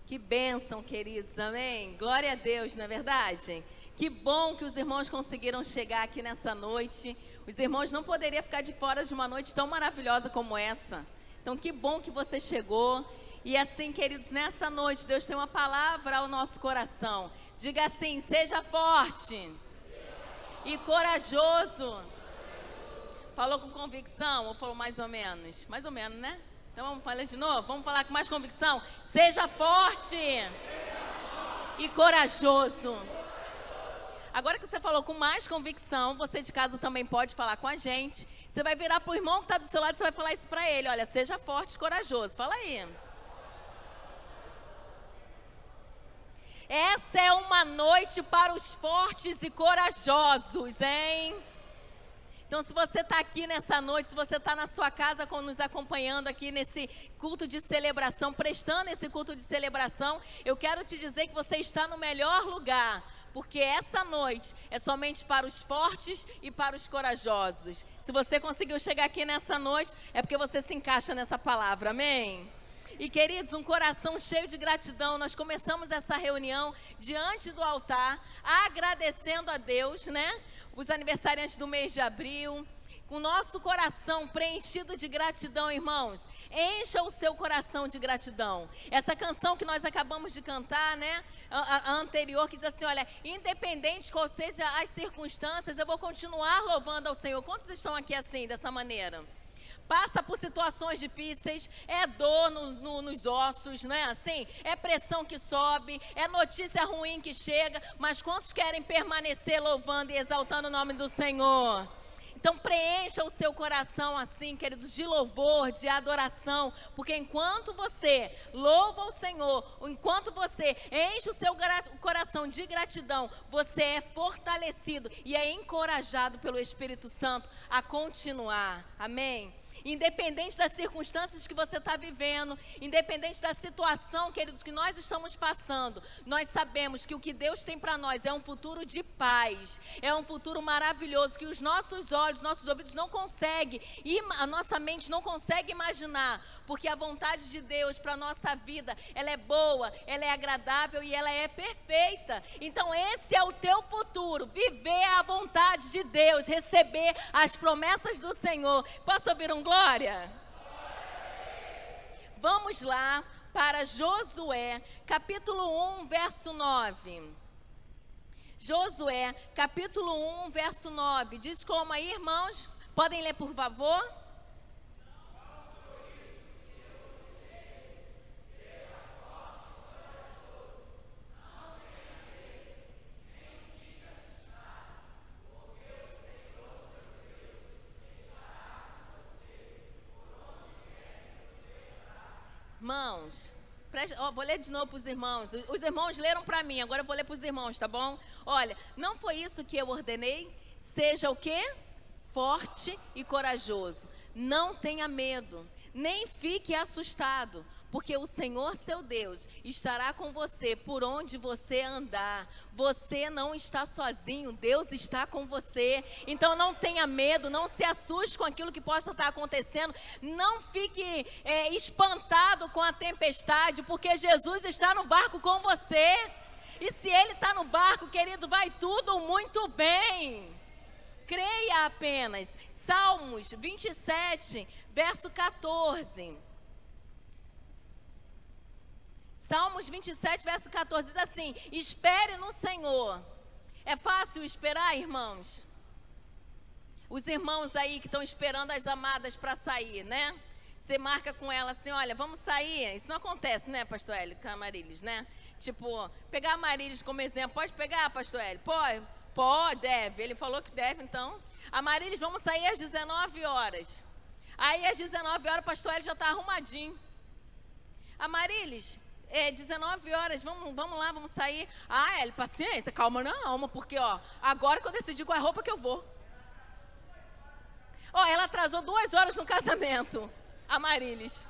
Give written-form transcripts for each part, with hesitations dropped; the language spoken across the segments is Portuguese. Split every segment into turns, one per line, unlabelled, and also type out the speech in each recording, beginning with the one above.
Que bênção, queridos, amém? Glória a Deus, não é verdade? Que bom que os irmãos conseguiram chegar aqui nessa noite. Os irmãos não poderiam ficar de fora de uma noite tão maravilhosa como essa. Então, que bom que você chegou. E assim, queridos, nessa noite, Deus tem uma palavra ao nosso coração. Diga assim: seja forte e corajoso. Falou com convicção ou falou mais ou menos? Mais ou menos, né? Então vamos falar de novo, vamos falar com mais convicção. Seja forte e corajoso. Agora que você falou com mais convicção, você de casa também pode falar com a gente. Você vai virar para o irmão que está do seu lado e você vai falar isso para ele. Olha, seja forte e corajoso. Fala aí. Essa é uma noite para os fortes e corajosos, hein? Então, se você está aqui nessa noite, se você está na sua casa nos acompanhando aqui nesse culto de celebração, prestando esse culto de celebração, eu quero te dizer que você está no melhor lugar, porque essa noite é somente para os fortes e para os corajosos. Se você conseguiu chegar aqui nessa noite, é porque você se encaixa nessa palavra, amém? E queridos, um coração cheio de gratidão, nós começamos essa reunião diante do altar, agradecendo a Deus, né? Os aniversariantes do mês de abril, com o nosso coração preenchido de gratidão, irmãos. Encha o seu coração de gratidão. Essa canção que nós acabamos de cantar, né? A anterior, que diz assim, olha, independente qual seja as circunstâncias, eu vou continuar louvando ao Senhor. Quantos estão aqui assim, dessa maneira? Passa por situações difíceis, é dor nos ossos, não é assim? É pressão que sobe, é notícia ruim que chega, mas quantos querem permanecer louvando e exaltando o nome do Senhor? Então preencha o seu coração assim, queridos, de louvor, de adoração, porque enquanto você louva o Senhor, enquanto você enche o seu coração de gratidão, você é fortalecido e é encorajado pelo Espírito Santo a continuar, amém? Independente das circunstâncias que você está vivendo, independente da situação, queridos, que nós estamos passando, nós sabemos que o que Deus tem para nós é um futuro de paz, é um futuro maravilhoso, que os nossos olhos, nossos ouvidos não conseguem, e a nossa mente não consegue imaginar, porque a vontade de Deus para a nossa vida, ela é boa, ela é agradável e ela é perfeita. Então esse é o teu futuro, viver a vontade de Deus, receber as promessas do Senhor. Posso ouvir um glória? Vamos lá para Josué, capítulo 1, verso 9. Josué, capítulo 1, verso 9. Diz como aí, irmãos? Podem ler, por favor? Irmãos, vou ler de novo para os irmãos. Os irmãos leram para mim, agora eu vou ler para os irmãos, tá bom? Olha, não foi isso que eu ordenei? Seja o quê? Forte e corajoso. Não tenha medo, nem fique assustado, porque o Senhor, seu Deus, estará com você por onde você andar. Você não está sozinho, Deus está com você. Então não tenha medo, não se assuste com aquilo que possa estar acontecendo. Não fique espantado com a tempestade, porque Jesus está no barco com você. E se Ele está no barco, querido, vai tudo muito bem. Creia apenas. Salmos 27, verso 14. Salmos 27, verso 14, diz assim: espere no Senhor. É fácil esperar, irmãos? Os irmãos aí que estão esperando as amadas para sair, né? Você marca com ela assim, olha, vamos sair. Isso não acontece, né, pastor Hélio, com a Marilis, né? Tipo, pegar a Marilis como exemplo. Pode pegar, pastor Hélio? Pode? Pode, deve. Ele falou que deve, então. A Marilis, vamos sair às 19 horas. Aí, às 19 horas, o pastor Hélio já está arrumadinho. A Marilis... 19 horas, vamos lá, vamos sair. Ah, Eli, paciência, calma na alma, porque, ó, agora que eu decidi qual é a roupa que eu vou. Ó, ela atrasou 2 horas no casamento, a Marilis.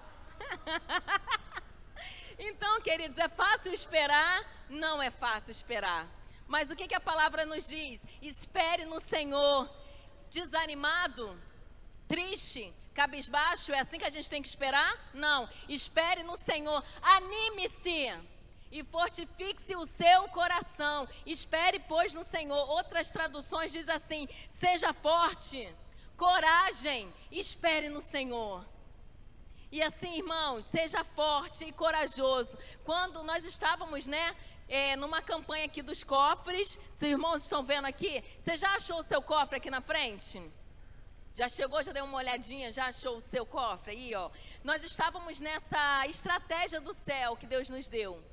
Então, queridos, é fácil esperar? Não é fácil esperar. Mas o que a palavra nos diz? Espere no Senhor. Desanimado? Triste? Cabisbaixo? É assim que a gente tem que esperar? Não. Espere no Senhor. Anime-se. E fortifique-se o seu coração. Espere, pois, no Senhor. Outras traduções diz assim: seja forte, coragem, espere no Senhor. E assim, irmãos, seja forte e corajoso. Quando nós estávamos, numa campanha aqui dos cofres, se os irmãos estão vendo aqui, você já achou o seu cofre aqui na frente? Já chegou, já deu uma olhadinha, já achou o seu cofre aí, ó? Nós estávamos nessa estratégia do céu que Deus nos deu.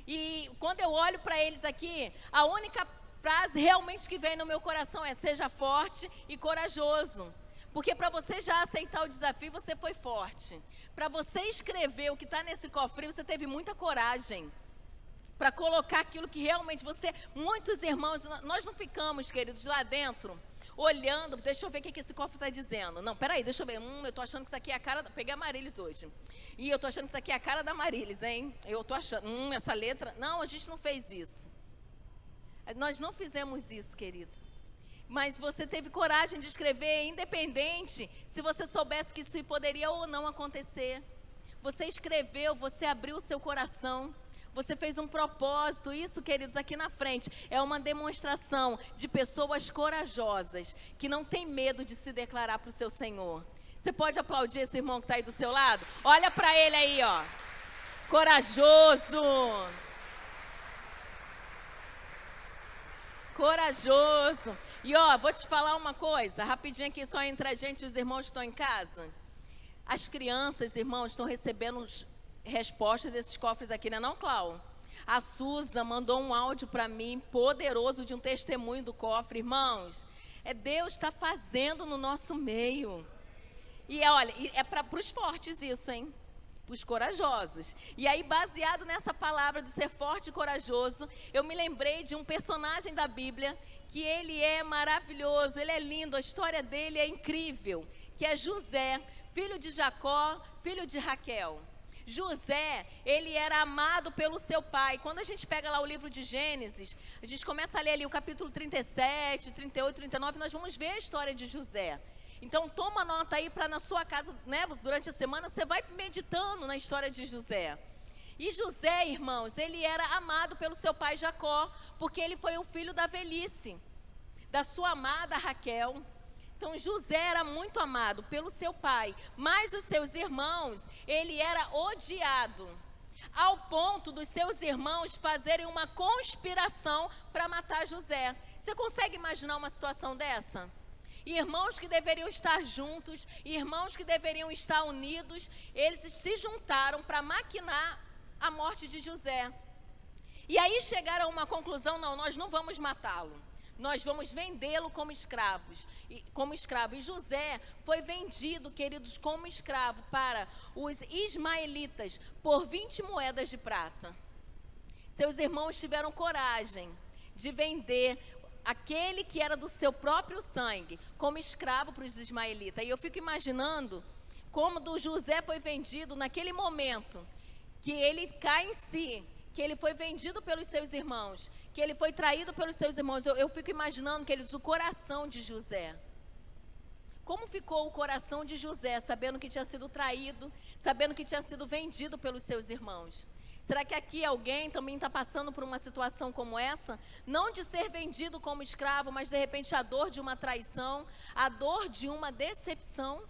E quando eu olho para eles aqui, a única frase realmente que vem no meu coração é: seja forte e corajoso. Porque para você já aceitar o desafio, você foi forte. Para você escrever o que está nesse cofrinho, você teve muita coragem. Para colocar aquilo que realmente você... Muitos irmãos, nós não ficamos, queridos, lá dentro, olhando, deixa eu ver o que esse cofre está dizendo. Não, peraí, deixa eu ver. Eu estou achando que isso aqui é a cara... Peguei a Marilis hoje. E eu estou achando que isso aqui é a cara da Marilis, hein? Eu estou achando... essa letra... Não, a gente não fez isso. Nós não fizemos isso, querido. Mas você teve coragem de escrever, independente se você soubesse que isso poderia ou não acontecer. Você escreveu, você abriu o seu coração. Você fez um propósito. Isso, queridos, aqui na frente é uma demonstração de pessoas corajosas, que não tem medo de se declarar para o seu Senhor. Você pode aplaudir esse irmão que está aí do seu lado? Olha para ele aí, ó. Corajoso. Corajoso. E ó, vou te falar uma coisa, rapidinho aqui, só entre a gente e os irmãos que estão em casa. As crianças, irmãos, estão recebendo respostas desses cofres aqui, não é não, Clau? A Suza mandou um áudio para mim, poderoso, de um testemunho do cofre. Irmãos, Deus está fazendo no nosso meio. E olha, é para os fortes isso, hein? Para os corajosos. E aí, baseado nessa palavra de ser forte e corajoso, eu me lembrei de um personagem da Bíblia, que ele é maravilhoso, ele é lindo, a história dele é incrível, que é José, filho de Jacó, filho de Raquel. José, ele era amado pelo seu pai. Quando a gente pega lá o livro de Gênesis, a gente começa a ler ali o capítulo 37, 38, 39, nós vamos ver a história de José. Então toma nota aí para na sua casa, durante a semana, você vai meditando na história de José. E José, irmãos, ele era amado pelo seu pai Jacó, porque ele foi o filho da velhice, da sua amada Raquel. Então José era muito amado pelo seu pai, mas os seus irmãos, ele era odiado, ao ponto dos seus irmãos fazerem uma conspiração para matar José. Você consegue imaginar uma situação dessa? Irmãos que deveriam estar juntos, irmãos que deveriam estar unidos, eles se juntaram para maquinar a morte de José. E aí chegaram a uma conclusão: não, nós não vamos matá-lo. Nós vamos vendê-lo como escravo. E José foi vendido, queridos, como escravo para os ismaelitas por 20 moedas de prata. Seus irmãos tiveram coragem de vender aquele que era do seu próprio sangue como escravo para os ismaelitas. E eu fico imaginando como do José foi vendido naquele momento, que ele cai em si, que ele foi vendido pelos seus irmãos, que ele foi traído pelos seus irmãos. Eu fico imaginando, queridos, o coração de José. Como ficou o coração de José, sabendo que tinha sido traído, sabendo que tinha sido vendido pelos seus irmãos? Será que aqui alguém também está passando por uma situação como essa? Não de ser vendido como escravo, mas de repente a dor de uma traição, a dor de uma decepção.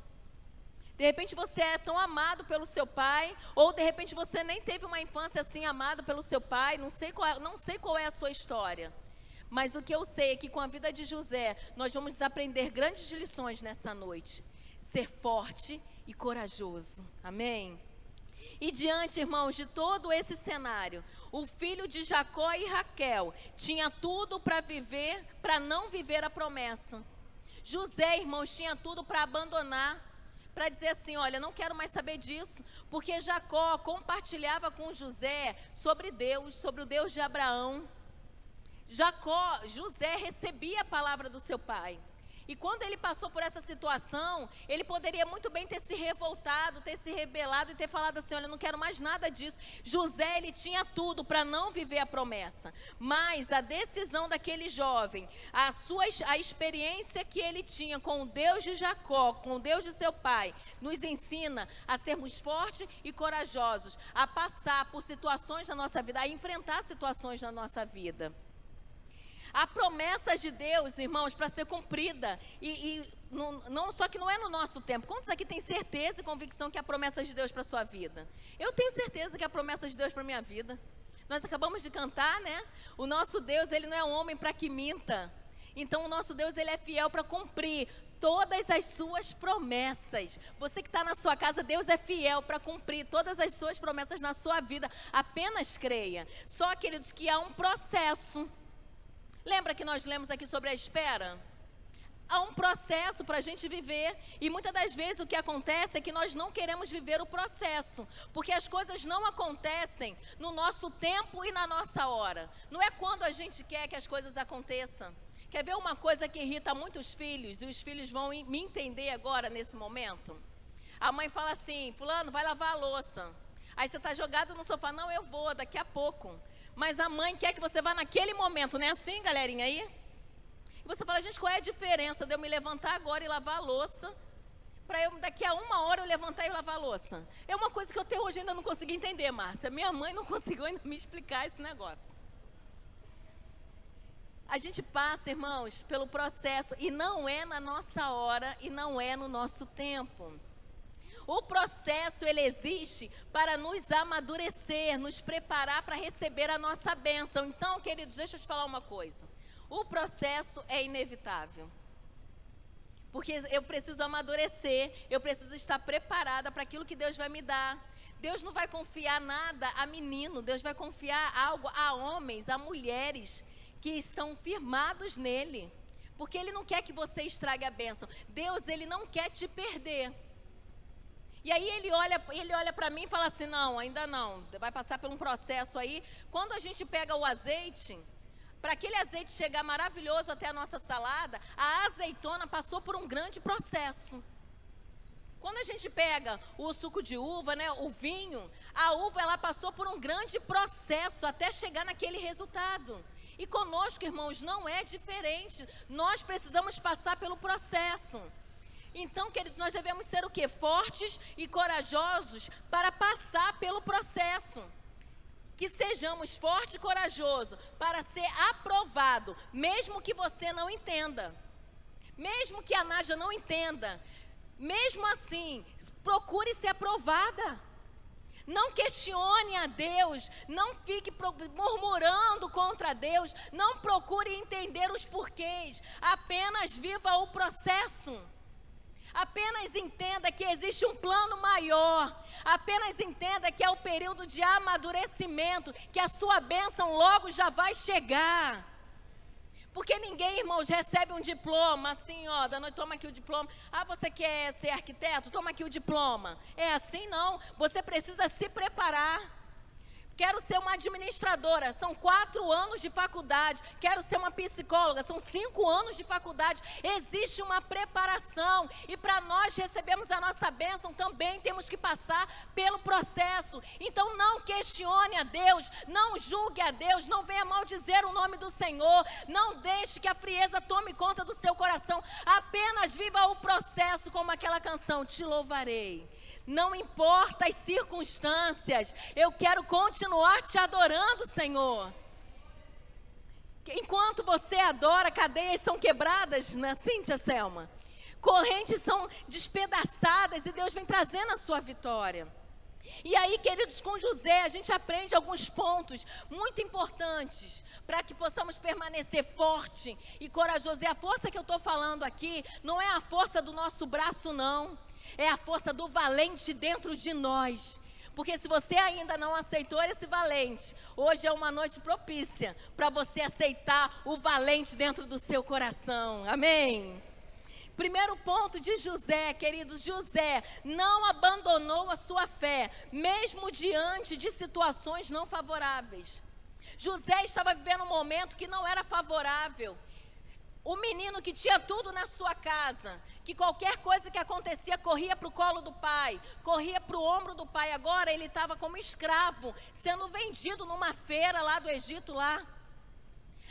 De repente você é tão amado pelo seu pai, ou de repente você nem teve uma infância assim amada pelo seu pai, não sei qual é a sua história. Mas o que eu sei é que com a vida de José, nós vamos aprender grandes lições nessa noite. Ser forte e corajoso. Amém? E diante, irmãos, de todo esse cenário, o filho de Jacó e Raquel tinha tudo para viver, para não viver a promessa. José, irmãos, tinha tudo para abandonar, para dizer assim: olha, não quero mais saber disso, porque Jacó compartilhava com José sobre Deus, sobre o Deus de Abraão. José recebia a palavra do seu pai. E quando ele passou por essa situação, ele poderia muito bem ter se revoltado, ter se rebelado e ter falado assim, olha, eu não quero mais nada disso. José, ele tinha tudo para não viver a promessa. Mas a decisão daquele jovem, a experiência que ele tinha com o Deus de Jacó, com o Deus de seu pai, nos ensina a sermos fortes e corajosos, a passar por situações na nossa vida, a enfrentar situações na nossa vida. Há promessas de Deus, irmãos, para ser cumprida. Não, só que não é no nosso tempo. Quantos aqui têm certeza e convicção que há promessas de Deus para a sua vida? Eu tenho certeza que há promessas de Deus para a minha vida. Nós acabamos de cantar, né? O nosso Deus, ele não é um homem para que minta. Então, o nosso Deus, ele é fiel para cumprir todas as suas promessas. Você que está na sua casa, Deus é fiel para cumprir todas as suas promessas na sua vida. Apenas creia. Só, queridos, que há um processo. Lembra que nós lemos aqui sobre a espera? Há um processo para a gente viver. E muitas das vezes o que acontece é que nós não queremos viver o processo. Porque as coisas não acontecem no nosso tempo e na nossa hora. Não é quando a gente quer que as coisas aconteçam. Quer ver uma coisa que irrita muitos filhos? E os filhos vão me entender agora nesse momento. A mãe fala assim, fulano, vai lavar a louça. Aí você está jogado no sofá, não, eu vou, daqui a pouco. Mas a mãe quer que você vá naquele momento, não é assim, galerinha aí? E você fala, gente, qual é a diferença de eu me levantar agora e lavar a louça, para eu, daqui a 1 hora, eu levantar e lavar a louça? É uma coisa que eu até hoje ainda não consegui entender, Márcia. Minha mãe não conseguiu ainda me explicar esse negócio. A gente passa, irmãos, pelo processo, e não é na nossa hora, e não é no nosso tempo. O processo, ele existe para nos amadurecer, nos preparar para receber a nossa bênção. Então, queridos, deixa eu te falar uma coisa. O processo é inevitável. Porque eu preciso amadurecer, eu preciso estar preparada para aquilo que Deus vai me dar. Deus não vai confiar nada a menino, Deus vai confiar algo a homens, a mulheres que estão firmados nele. Porque Ele não quer que você estrague a bênção. Deus, Ele não quer te perder. E aí ele olha para mim e fala assim, não, ainda não, vai passar por um processo aí. Quando a gente pega o azeite, para aquele azeite chegar maravilhoso até a nossa salada, a azeitona passou por um grande processo. Quando a gente pega o suco de uva, né, o vinho, a uva ela passou por um grande processo até chegar naquele resultado. E conosco, irmãos, não é diferente. Nós precisamos passar pelo processo. Então, queridos, nós devemos ser o quê? Fortes e corajosos para passar pelo processo. Que sejamos fortes e corajosos para ser aprovado, mesmo que você não entenda. Mesmo que a Nádia não entenda. Mesmo assim, procure ser aprovada. Não questione a Deus, não fique murmurando contra Deus, não procure entender os porquês, apenas viva o processo. Apenas entenda que existe um plano maior. Apenas entenda que é o período de amadurecimento, que a sua bênção logo já vai chegar. Porque ninguém, irmãos, recebe um diploma assim, ó, da noite, toma aqui o diploma. Ah, você quer ser arquiteto? Toma aqui o diploma. É assim não, você precisa se preparar. Quero ser uma administradora, são 4 anos de faculdade. Quero ser uma psicóloga, são 5 anos de faculdade. Existe uma preparação. E para nós recebermos a nossa bênção, também temos que passar pelo processo. Então não questione a Deus, não julgue a Deus, não venha maldizer o nome do Senhor. Não deixe que a frieza tome conta do seu coração. Apenas viva o processo como aquela canção, te louvarei. Não importa as circunstâncias, eu quero continuar te adorando, Senhor. Enquanto você adora, cadeias são quebradas, não é assim, tia Selma? Correntes são despedaçadas e Deus vem trazendo a sua vitória. E aí, queridos, com José, a gente aprende alguns pontos muito importantes para que possamos permanecer forte e corajoso. E a força que eu estou falando aqui não é a força do nosso braço, não. É a força do valente dentro de nós. Porque se você ainda não aceitou esse valente, hoje é uma noite propícia para você aceitar o valente dentro do seu coração. Amém? Primeiro ponto de José, queridos, José não abandonou a sua fé, mesmo diante de situações não favoráveis. José estava vivendo um momento que não era favorável. O menino que tinha tudo na sua casa, que qualquer coisa que acontecia corria para o colo do pai, corria para o ombro do pai. Agora ele estava como escravo, sendo vendido numa feira lá do Egito lá.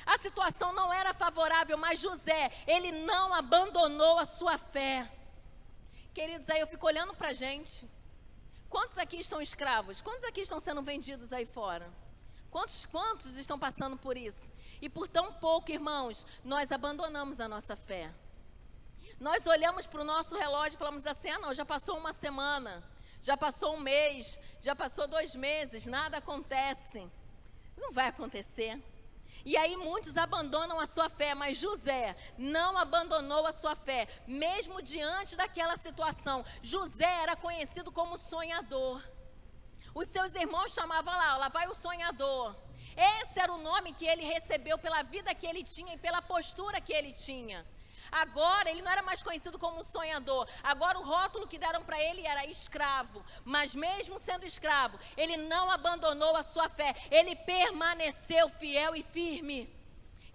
A situação não era favorável, mas José, ele não abandonou a sua fé. Queridos, aí eu fico olhando para a gente. Quantos aqui estão escravos? Quantos aqui estão sendo vendidos aí fora? Quantos estão passando por isso? E por tão pouco, irmãos, nós abandonamos a nossa fé. Nós olhamos para o nosso relógio e falamos assim, não, já passou uma semana, já passou um mês, já passou 2 meses, nada acontece. Não vai acontecer. E aí muitos abandonam a sua fé, mas José não abandonou a sua fé, mesmo diante daquela situação. José era conhecido como sonhador. Os seus irmãos chamavam lá vai o sonhador. Esse era o nome que ele recebeu pela vida que ele tinha e pela postura que ele tinha. Agora, ele não era mais conhecido como sonhador. Agora, o rótulo que deram para ele era escravo. Mas mesmo sendo escravo, ele não abandonou a sua fé. Ele permaneceu fiel e firme.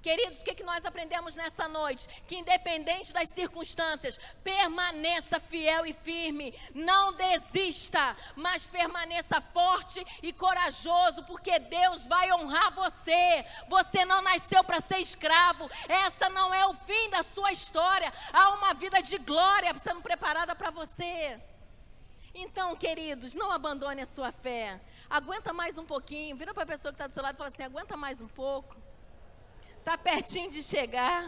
Queridos, o que nós aprendemos nessa noite? Que independente das circunstâncias, permaneça fiel e firme. Não desista, mas permaneça forte e corajoso, porque Deus vai honrar você. Você não nasceu para ser escravo. Essa não é o fim da sua história. Há uma vida de glória sendo preparada para você. Então, queridos, não abandone a sua fé. Aguenta mais um pouquinho. Vira para a pessoa que está do seu lado e fala assim, aguenta mais um pouco. Está pertinho de chegar.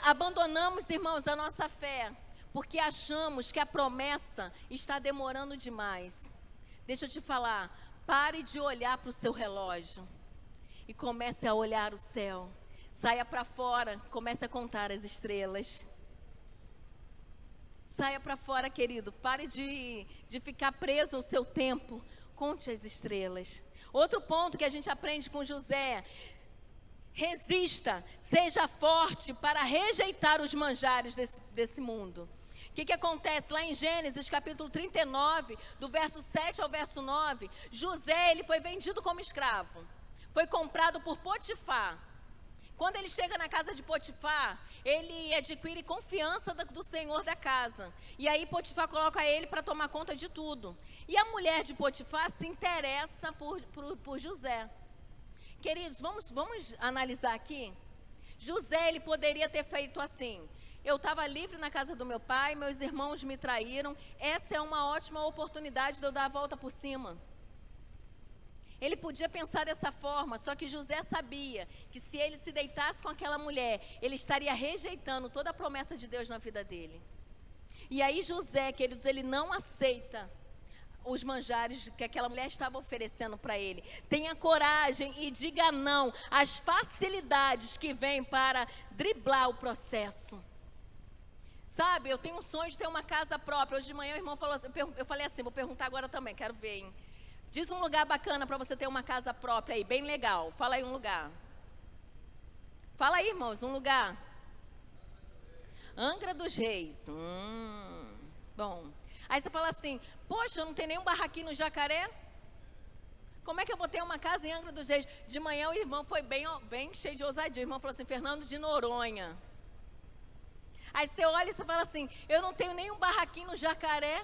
Abandonamos, irmãos, a nossa fé, porque achamos que a promessa está demorando demais. Deixa eu te falar, pare de olhar para o seu relógio e comece a olhar o céu. Saia para fora, comece a contar as estrelas. Saia para fora, querido, pare de ficar preso ao seu tempo, conte as estrelas. Outro ponto que a gente aprende com José: resista, seja forte para rejeitar os manjares desse mundo. O que acontece? Lá em Gênesis capítulo 39, do verso 7 ao verso 9, José, ele foi vendido como escravo, foi comprado por Potifar. Quando ele chega na casa de Potifar, ele adquire confiança do senhor da casa. E aí Potifar coloca ele para tomar conta de tudo. E a mulher de Potifar se interessa por José. Queridos, vamos analisar aqui. José, ele poderia ter feito assim: eu estava livre na casa do meu pai, meus irmãos me traíram. Essa é uma ótima oportunidade de eu dar a volta por cima. Ele podia pensar dessa forma, só que José sabia que se ele se deitasse com aquela mulher, ele estaria rejeitando toda a promessa de Deus na vida dele. E aí José, queridos, ele não aceita os manjares que aquela mulher estava oferecendo para ele. Tenha coragem e diga não às facilidades que vêm para driblar o processo. Sabe, eu tenho um sonho de ter uma casa própria. Hoje de manhã o irmão falou assim, eu falei assim, vou perguntar agora também, quero ver, hein? Diz um lugar bacana para você ter uma casa própria aí, bem legal. Fala aí um lugar. Fala aí, irmãos, um lugar. Angra dos Reis. Bom. Aí você fala assim, poxa, não tem nenhum barraquinho no Jacaré? Como é que eu vou ter uma casa em Angra dos Reis? De manhã o irmão foi bem cheio de ousadia. O irmão falou assim, Fernando de Noronha. Aí você olha e você fala assim, eu não tenho nenhum barraquinho no Jacaré.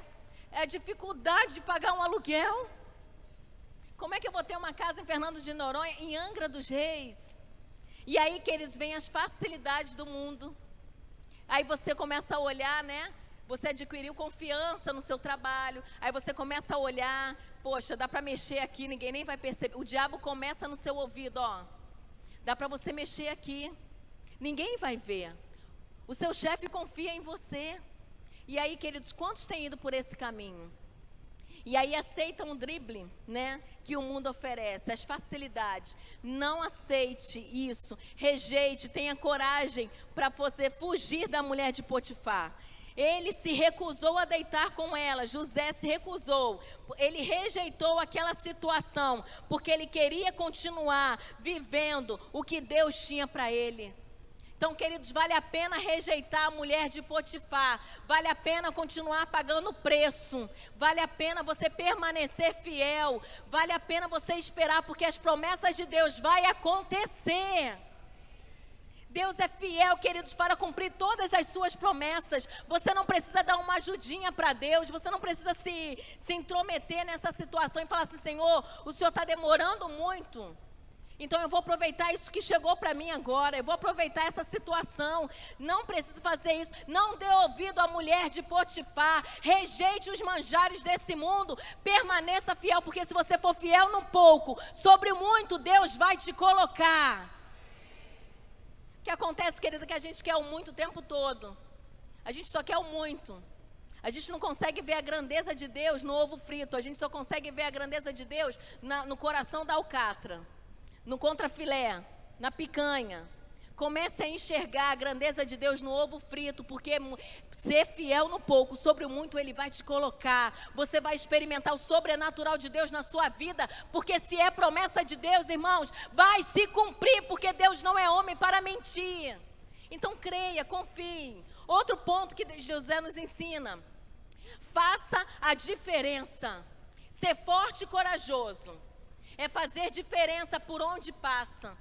É a dificuldade de pagar um aluguel. Como é que eu vou ter uma casa em Fernando de Noronha, em Angra dos Reis? E aí, queridos, vem as facilidades do mundo. Aí você começa a olhar, né? Você adquiriu confiança no seu trabalho. Aí você começa a olhar, poxa, dá para mexer aqui, ninguém nem vai perceber. O diabo começa no seu ouvido, ó. Dá para você mexer aqui, ninguém vai ver. O seu chefe confia em você. E aí, queridos, quantos têm ido por esse caminho? E aí aceitam o drible, né, que o mundo oferece, as facilidades. Não aceite isso, rejeite, tenha coragem para você fugir da mulher de Potifar. Ele se recusou a deitar com ela, José se recusou, ele rejeitou aquela situação, porque ele queria continuar vivendo o que Deus tinha para ele. Então, queridos, vale a pena rejeitar a mulher de Potifar, vale a pena continuar pagando o preço, vale a pena você permanecer fiel, vale a pena você esperar, porque as promessas de Deus vão acontecer. Deus é fiel, queridos, para cumprir todas as suas promessas. Você não precisa dar uma ajudinha para Deus, você não precisa se intrometer nessa situação e falar assim: Senhor, o Senhor está demorando muito. Então eu vou aproveitar isso que chegou para mim agora, eu vou aproveitar essa situação. Não preciso fazer isso. Não dê ouvido à mulher de Potifar, rejeite os manjares desse mundo, permaneça fiel, porque se você for fiel no pouco, sobre muito Deus vai te colocar. O que acontece, querida, é que a gente quer o muito o tempo todo. A gente só quer o muito. A gente não consegue ver a grandeza de Deus no ovo frito. A gente só consegue ver a grandeza de Deus no coração da alcatra, no contrafilé, na picanha. Comece a enxergar a grandeza de Deus no ovo frito, porque ser fiel no pouco, sobre o muito Ele vai te colocar. Você vai experimentar o sobrenatural de Deus na sua vida, porque se é promessa de Deus, irmãos, vai se cumprir, porque Deus não é homem para mentir. Então creia, confie. Outro ponto que José nos ensina: faça a diferença. Ser forte e corajoso é fazer diferença por onde passa.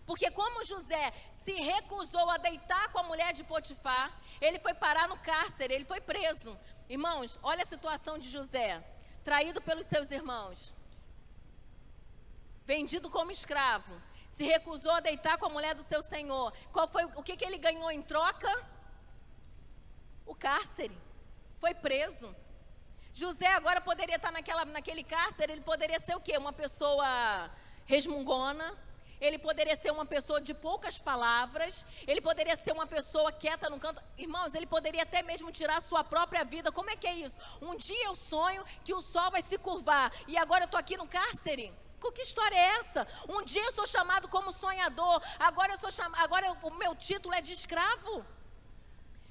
Porque como José se recusou a deitar com a mulher de Potifar, ele foi parar no cárcere, ele foi preso. Irmãos, olha a situação de José: traído pelos seus irmãos, vendido como escravo, se recusou a deitar com a mulher do seu senhor. O que ele ganhou em troca? O cárcere. Foi preso. José agora poderia estar naquele cárcere, ele poderia ser o quê? Uma pessoa resmungona, ele poderia ser uma pessoa de poucas palavras, ele poderia ser uma pessoa quieta no canto. Irmãos, ele poderia até mesmo tirar a sua própria vida. Como é que é isso? Um dia eu sonho que o sol vai se curvar, e agora eu estou aqui no cárcere. Que história é essa? Um dia eu sou chamado como sonhador, agora o meu título é de escravo.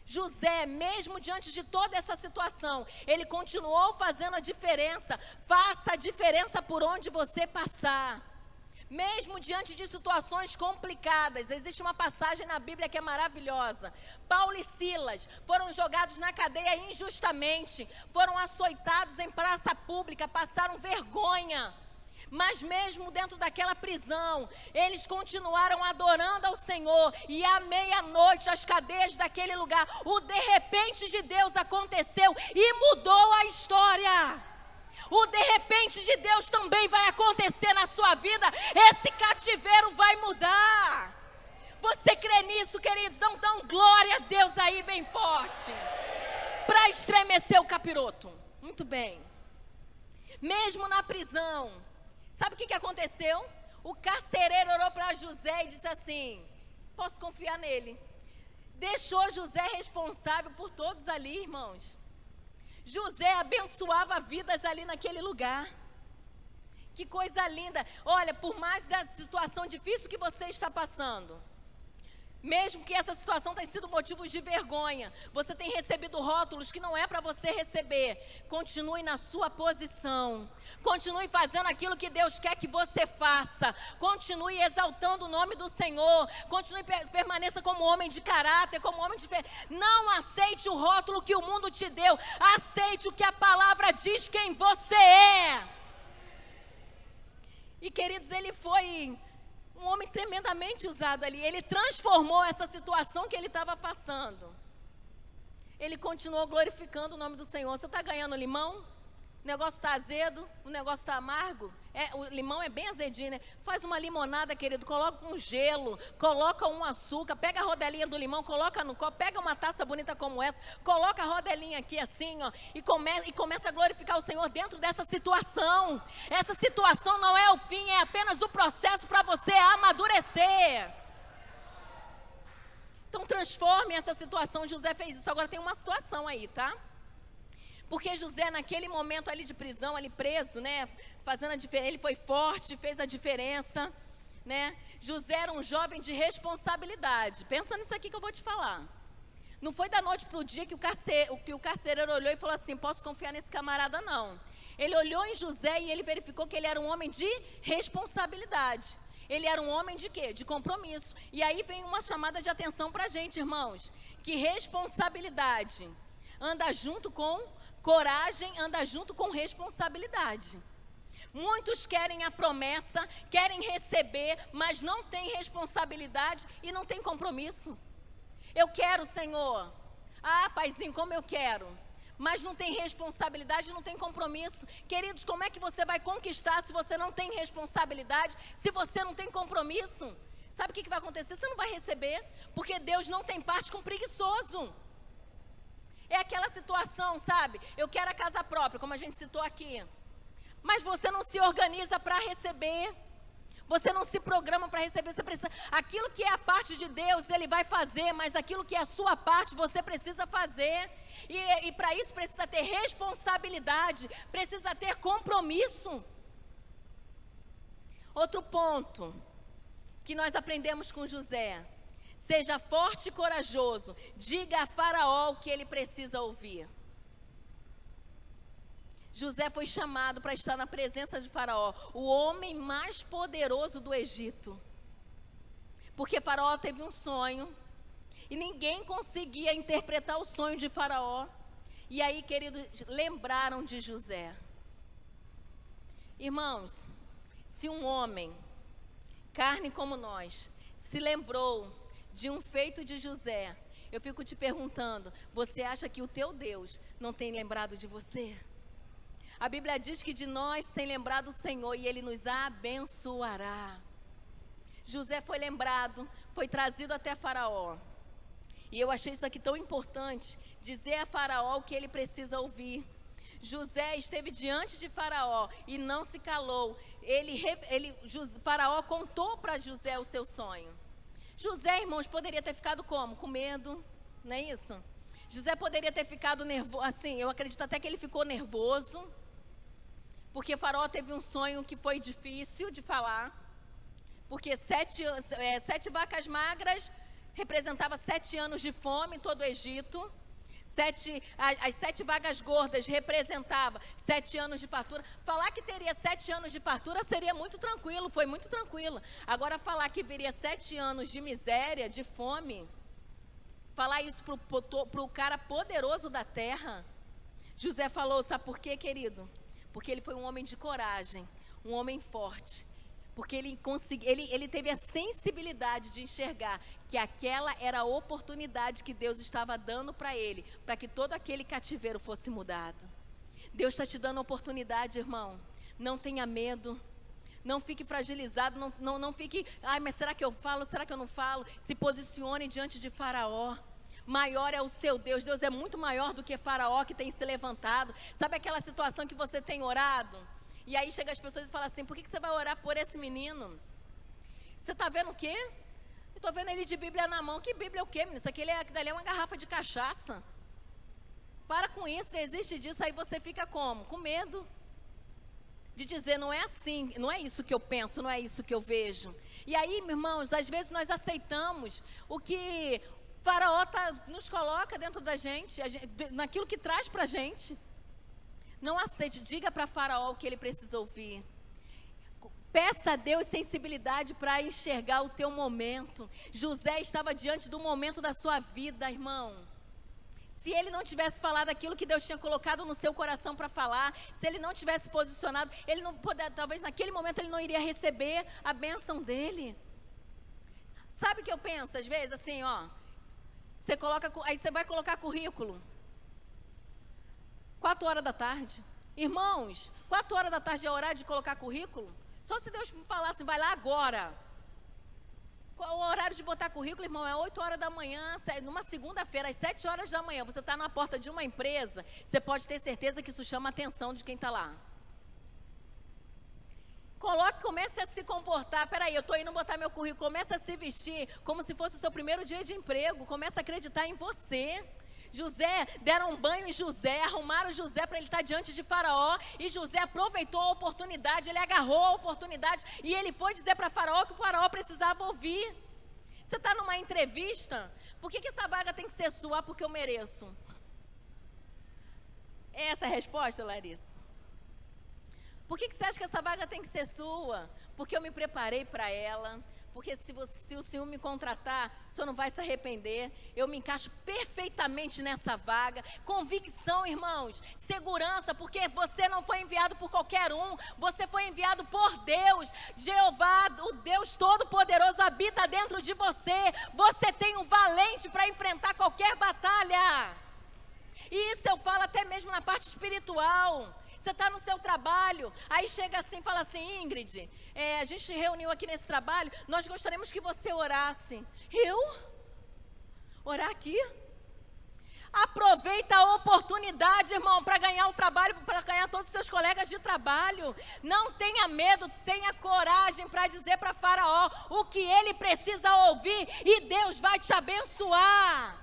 José, mesmo diante de toda essa situação, ele continuou fazendo a diferença. Faça a diferença por onde você passar. Mesmo diante de situações complicadas, existe uma passagem na Bíblia que é maravilhosa. Paulo e Silas foram jogados na cadeia injustamente, foram açoitados em praça pública, passaram vergonha. Mas mesmo dentro daquela prisão, eles continuaram adorando ao Senhor. E à meia-noite, as cadeias daquele lugar, o de repente de Deus aconteceu e mudou a história. O de repente de Deus também vai acontecer na sua vida. Esse cativeiro vai mudar. Você crê nisso, queridos? Dão glória a Deus aí bem forte, para estremecer o capiroto. Muito bem. Mesmo na prisão, sabe o que aconteceu? O carcereiro orou para José e disse assim: posso confiar nele. Deixou José responsável por todos ali, irmãos. José abençoava vidas ali naquele lugar. Que coisa linda. Olha, por mais da situação difícil que você está passando, mesmo que essa situação tenha sido motivo de vergonha, você tem recebido rótulos que não é para você receber, continue na sua posição, continue fazendo aquilo que Deus quer que você faça, continue exaltando o nome do Senhor, continue, permaneça como homem de caráter, como homem de fé. Não aceite o rótulo que o mundo te deu, aceite o que a palavra diz quem você é. E queridos, ele foi um homem tremendamente usado ali. Ele transformou essa situação que ele estava passando. Ele continuou glorificando o nome do Senhor. Você está ganhando limão? O negócio está azedo? O negócio está amargo? O limão é bem azedinho, né? Faz uma limonada, querido, coloca um gelo, coloca um açúcar, pega a rodelinha do limão, coloca no copo, pega uma taça bonita como essa, coloca a rodelinha aqui assim, ó, e começa a glorificar o Senhor dentro dessa situação. Essa situação não é o fim, é apenas o processo para você amadurecer. Então transforme essa situação. José fez isso. Agora tem uma situação aí, tá? Porque José, naquele momento ali de prisão, ali preso, né, fazendo a diferença, ele foi forte, fez a diferença, né? José era um jovem de responsabilidade. Pensa nisso aqui que eu vou te falar. Não foi da noite para o dia que o carcereiro olhou e falou assim: posso confiar nesse camarada, não. Ele olhou em José e ele verificou que ele era um homem de responsabilidade. Ele era um homem de quê? De compromisso. E aí vem uma chamada de atenção para a gente, irmãos, que responsabilidade anda junto com coragem, anda junto com responsabilidade. Muitos querem a promessa, querem receber, mas não têm responsabilidade e não têm compromisso. Eu quero, Senhor. Ah, paizinho, como eu quero. Mas não tem responsabilidade, não tem compromisso. Queridos, como é que você vai conquistar se você não tem responsabilidade, se você não tem compromisso? Sabe o que vai acontecer? Você não vai receber, porque Deus não tem parte com preguiçoso. É aquela situação, sabe? Eu quero a casa própria, como a gente citou aqui. Mas você não se organiza para receber. Você não se programa para receber. Você precisa. Aquilo que é a parte de Deus, Ele vai fazer, mas aquilo que é a sua parte, você precisa fazer. E para isso precisa ter responsabilidade, precisa ter compromisso. Outro ponto que nós aprendemos com José: seja forte e corajoso, diga a Faraó o que ele precisa ouvir. José foi chamado para estar na presença de Faraó, o homem mais poderoso do Egito. Porque Faraó teve um sonho e ninguém conseguia interpretar o sonho de Faraó. E aí, queridos, lembraram de José. Irmãos, se um homem, carne como nós, se lembrou de um feito de José, eu fico te perguntando, você acha que o teu Deus não tem lembrado de você? A Bíblia diz que de nós tem lembrado o Senhor e Ele nos abençoará. José foi lembrado, foi trazido até Faraó. E eu achei isso aqui tão importante, dizer a Faraó o que ele precisa ouvir. José esteve diante de Faraó e não se calou. Faraó contou para José o seu sonho. José, irmãos, poderia ter ficado como? Com medo, não é isso? José poderia ter ficado nervoso, assim, eu acredito até que ele ficou nervoso, porque Faraó teve um sonho que foi difícil de falar, porque 7 vacas magras representava 7 anos de fome em todo o Egito. As 7 vagas gordas representavam 7 anos de fartura. Falar que teria 7 anos de fartura seria muito tranquilo, foi muito tranquilo. Agora falar que viria 7 anos de miséria, de fome, falar isso para o cara poderoso da terra. José falou, sabe por quê, querido? Porque ele foi um homem de coragem, um homem forte. Porque ele teve a sensibilidade de enxergar que aquela era a oportunidade que Deus estava dando para ele, para que todo aquele cativeiro fosse mudado. Deus está te dando oportunidade, irmão. Não tenha medo. Não fique fragilizado, não fique, mas será que eu falo, será que eu não falo? Se posicione diante de Faraó. Maior é o seu Deus, Deus é muito maior do que Faraó que tem se levantado. Sabe aquela situação que você tem orado? E aí chega as pessoas e falam assim, por que você vai orar por esse menino? Você está vendo o quê? Eu estou vendo ele de Bíblia na mão. Que Bíblia é o quê, menino? Isso aqui dali é uma garrafa de cachaça. Para com isso, desiste disso, aí você fica como? Com medo de dizer, não é assim, não é isso que eu penso, não é isso que eu vejo. E aí, irmãos, às vezes nós aceitamos o que Faraó nos coloca dentro da gente, naquilo que traz para a gente. Não aceite, diga para Faraó o que ele precisa ouvir. Peça a Deus sensibilidade para enxergar o teu momento. José estava diante do momento da sua vida, irmão. Se ele não tivesse falado aquilo que Deus tinha colocado no seu coração para falar, se ele não tivesse posicionado, ele não talvez naquele momento ele não iria receber a bênção dele. Sabe o que eu penso às vezes? Assim, ó, aí você vai colocar currículo. 4 horas da tarde. Irmãos, 4 horas da tarde é horário de colocar currículo? Só se Deus falar assim, vai lá agora. Qual o horário de botar currículo, irmão? É 8 horas da manhã, numa segunda-feira, às 7 horas da manhã. Você está na porta de uma empresa, você pode ter certeza que isso chama a atenção de quem está lá. Comece a se comportar. Peraí, eu estou indo botar meu currículo. Comece a se vestir como se fosse o seu primeiro dia de emprego. Comece a acreditar em você. José, deram um banho em José, arrumaram José para ele estar diante de Faraó, e José aproveitou a oportunidade, ele agarrou a oportunidade, e ele foi dizer para Faraó que o Faraó precisava ouvir. Você está numa entrevista, por que essa vaga tem que ser sua? Porque eu mereço. É essa a resposta, Larissa? Por que você acha que essa vaga tem que ser sua? Porque eu me preparei para ela, porque se o Senhor me contratar, o Senhor não vai se arrepender. Eu me encaixo perfeitamente nessa vaga. Convicção, irmãos, segurança, porque você não foi enviado por qualquer um, você foi enviado por Deus. Jeová, o Deus Todo-Poderoso, habita dentro de você. Você tem um valente para enfrentar qualquer batalha. E isso eu falo até mesmo na parte espiritual. Você está no seu trabalho, aí chega assim e fala assim: Ingrid, a gente reuniu aqui nesse trabalho, nós gostaríamos que você orasse. Eu? Orar aqui? Aproveita a oportunidade, irmão, para ganhar o trabalho, para ganhar todos os seus colegas de trabalho. Não tenha medo, tenha coragem para dizer para Faraó o que ele precisa ouvir, e Deus vai te abençoar.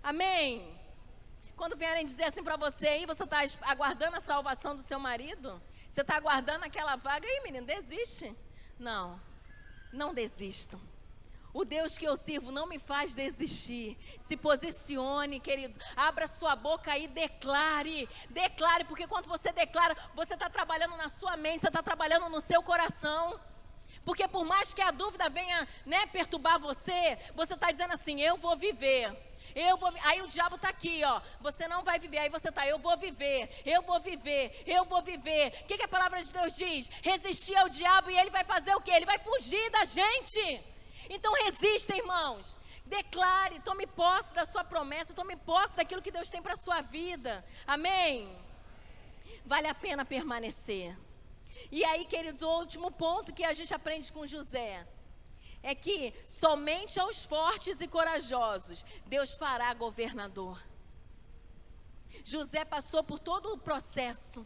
Amém? Quando vierem dizer assim para você, aí você está aguardando a salvação do seu marido? Você está aguardando aquela vaga? Aí, menino, desiste. Não, não desisto. O Deus que eu sirvo não me faz desistir. Se posicione, queridos. Abra sua boca e declare. Declare, porque quando você declara, você está trabalhando na sua mente, você está trabalhando no seu coração. Porque por mais que a dúvida venha, perturbar você, você está dizendo assim: eu vou viver. Aí o diabo está aqui, ó. Você não vai viver. Aí você está: eu vou viver, eu vou viver, eu vou viver. O que a palavra de Deus diz? Resistir ao diabo e ele vai fazer o quê? Ele vai fugir da gente. Então resista, irmãos. Declare, tome posse da sua promessa, tome posse daquilo que Deus tem para a sua vida. Amém? Vale a pena permanecer. E aí, queridos, o último ponto que a gente aprende com José é que somente aos fortes e corajosos Deus fará governador. José passou por todo o processo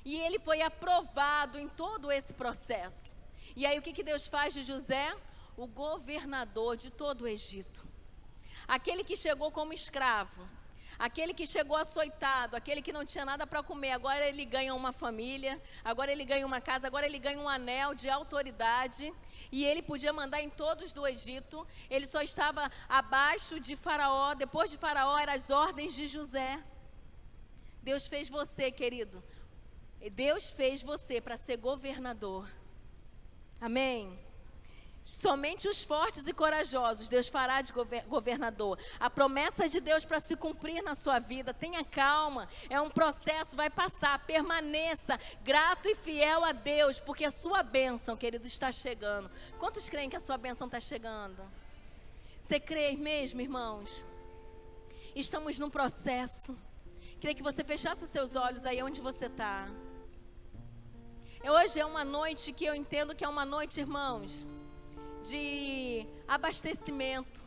e ele foi aprovado em todo esse processo. E aí o que Deus faz de José? O governador de todo o Egito. Aquele que chegou como escravo, aquele que chegou açoitado, aquele que não tinha nada para comer, agora ele ganha uma família, agora ele ganha uma casa, agora ele ganha um anel de autoridade. E ele podia mandar em todos do Egito. Ele só estava abaixo de Faraó. Depois de Faraó eram as ordens de José. Deus fez você, querido. Deus fez você para ser governador. Amém? Somente os fortes e corajosos Deus fará de governador. A promessa de Deus para se cumprir na sua vida. Tenha calma, é um processo, vai passar. Permaneça grato e fiel a Deus, porque a sua bênção, querido, está chegando. Quantos creem que a sua bênção está chegando? Você crê mesmo, irmãos? Estamos num processo. Queria que você fechasse os seus olhos aí onde você está. Hoje é uma noite que eu entendo que é uma noite, irmãos, de abastecimento,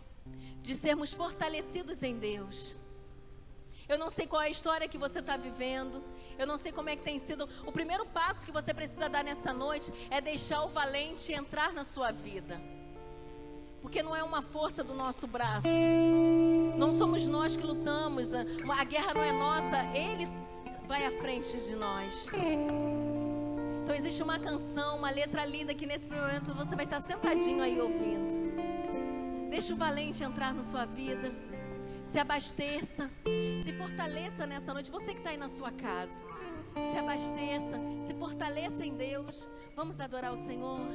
de sermos fortalecidos em Deus. Eu não sei qual é a história que você está vivendo, eu não sei como é que tem sido. O primeiro passo que você precisa dar nessa noite é deixar o valente entrar na sua vida, porque não é uma força do nosso braço, não somos nós que lutamos, a guerra não é nossa, Ele vai à frente de nós. Então existe uma canção, uma letra linda que nesse momento você vai estar sentadinho aí ouvindo. Deixa o valente entrar na sua vida. Se abasteça, se fortaleça nessa noite. Você que está aí na sua casa, se abasteça, se fortaleça em Deus. Vamos adorar o Senhor.